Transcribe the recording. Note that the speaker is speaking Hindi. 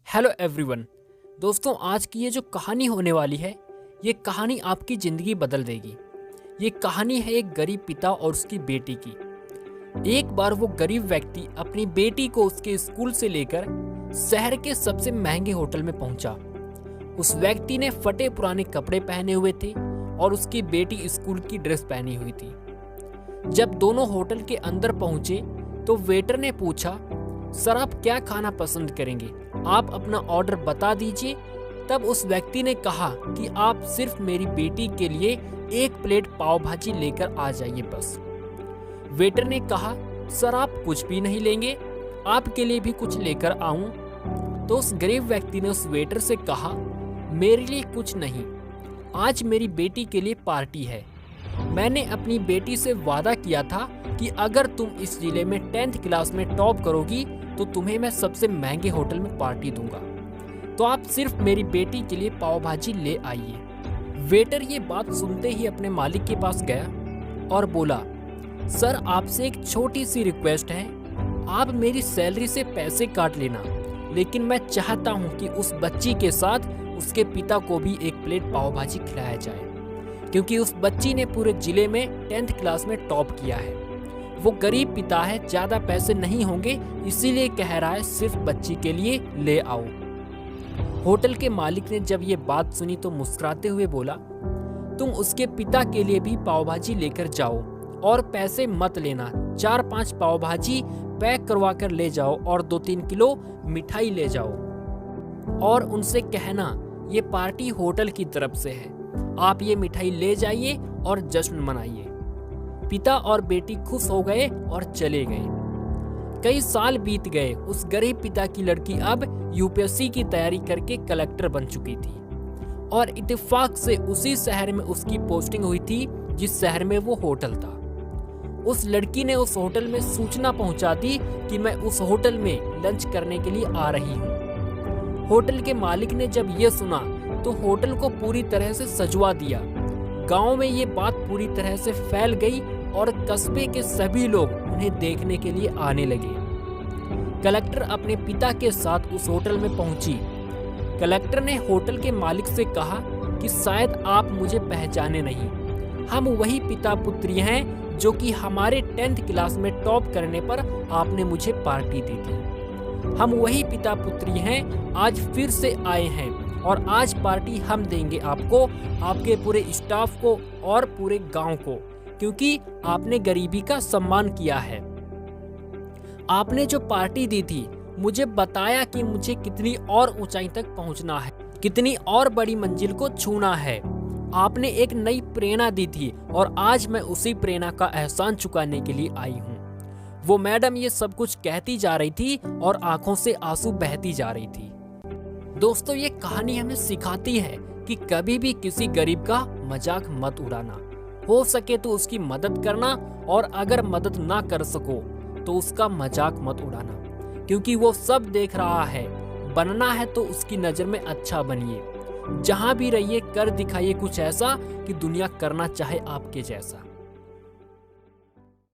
Hello everyone. दोस्तों, आज की ये जो कहानी होने वाली है, ये कहानी आपकी ज़िंदगी बदल देगी। ये कहानी है एक गरीब पिता और उसकी बेटी की। एक बार वो गरीब व्यक्ति अपनी बेटी को उसके स्कूल से लेकर शहर के सबसे महंगे होटल में पहुंचा। उस व्यक्ति ने फटे पुराने कपड़े पहने हुए थे और उसकी बेटी स्कूल की ड्रेस पहनी हुई थी। जब दोनों होटल के अंदर पहुंचे तो वेटर ने पूछा, सर आप क्या खाना पसंद करेंगे, आप अपना ऑर्डर बता दीजिए। तब उस व्यक्ति ने कहा कि आप सिर्फ मेरी बेटी के लिए एक प्लेट पाव भाजी लेकर आ जाइए बस। वेटर ने कहा, सर आप कुछ भी नहीं लेंगे, आपके लिए भी कुछ लेकर आऊं? तो उस गरीब व्यक्ति ने उस वेटर से कहा, मेरे लिए कुछ नहीं, आज मेरी बेटी के लिए पार्टी है। मैंने अपनी बेटी से वादा किया था कि अगर तुम इस जिले में 10th क्लास में टॉप करोगी तो तुम्हें मैं सबसे महंगे होटल में पार्टी दूंगा, तो आप सिर्फ मेरी बेटी के लिए पाव भाजी ले आइए। वेटर ये बात सुनते ही अपने मालिक के पास गया और बोला, सर आपसे एक छोटी सी रिक्वेस्ट है, आप मेरी सैलरी से पैसे काट लेना, लेकिन मैं चाहता हूँ कि उस बच्ची के साथ उसके पिता को भी एक प्लेट पाव भाजी खिलाया जाए, क्योंकि उस बच्ची ने पूरे जिले में 10th क्लास में टॉप किया है। वो गरीब पिता है, ज्यादा पैसे नहीं होंगे, इसीलिए कह रहा है सिर्फ बच्ची के लिए ले आओ। होटल के मालिक ने जब ये बात सुनी तो मुस्कुराते हुए बोला, तुम उसके पिता के लिए भी पाव भाजी लेकर जाओ और पैसे मत लेना, 4-5 पाव भाजी पैक करवा कर ले जाओ और 2-3 किलो मिठाई ले जाओ और उनसे कहना ये पार्टी होटल की तरफ से है, आप ये मिठाई ले जाइए और जश्न मनाइए। पिता और बेटी खुश हो गए और चले गए। कई साल बीत गए। उस गरीब पिता की लड़की अब यूपीएससी की तैयारी करके कलेक्टर बन चुकी थी और इत्तेफाक से उसी शहर में उसकी पोस्टिंग हुई थी जिस शहर में वो होटल था। उस लड़की ने उस होटल में सूचना पहुंचा दी कि मैं उस होटल में लंच करने के लिए आ रही हूँ। होटल के मालिक ने जब ये सुना तो होटल को पूरी तरह से सजवा दिया। गांव में ये बात पूरी तरह से फैल गई और कस्बे के सभी लोग उन्हें देखने के लिए आने लगे। कलेक्टर अपने पिता के साथ उस होटल में पहुंची। कलेक्टर ने होटल के मालिक से कहा कि शायद आप मुझे पहचाने नहीं, हम वही पिता पुत्री हैं जो कि हमारे 10th क्लास में टॉप करने पर आपने मुझे पार्टी दी थी। हम वही पिता पुत्री हैं, आज फिर से आए हैं और आज पार्टी हम देंगे आपको, आपके पूरे स्टाफ को और पूरे गांव को, क्योंकि आपने गरीबी का सम्मान किया है। आपने जो पार्टी दी थी, मुझे बताया कि मुझे कितनी और ऊंचाई तक पहुंचना है, कितनी और बड़ी मंजिल को छूना है। आपने एक नई प्रेरणा दी थी और आज मैं उसी प्रेरणा का एहसान चुकाने के लिए आई हूँ। वो मैडम ये सब कुछ कहती जा रही थी और आंखों से आंसू बहती जा रही थी। दोस्तों, ये कहानी हमें सिखाती है कि कभी भी किसी गरीब का मजाक मत उड़ाना, हो सके तो उसकी मदद करना और अगर मदद ना कर सको तो उसका मजाक मत उड़ाना, क्योंकि वो सब देख रहा है। बनना है तो उसकी नज़र में अच्छा बनिए, जहां भी रहिए कर दिखाइए कुछ ऐसा कि दुनिया करना चाहे आपके जैसा।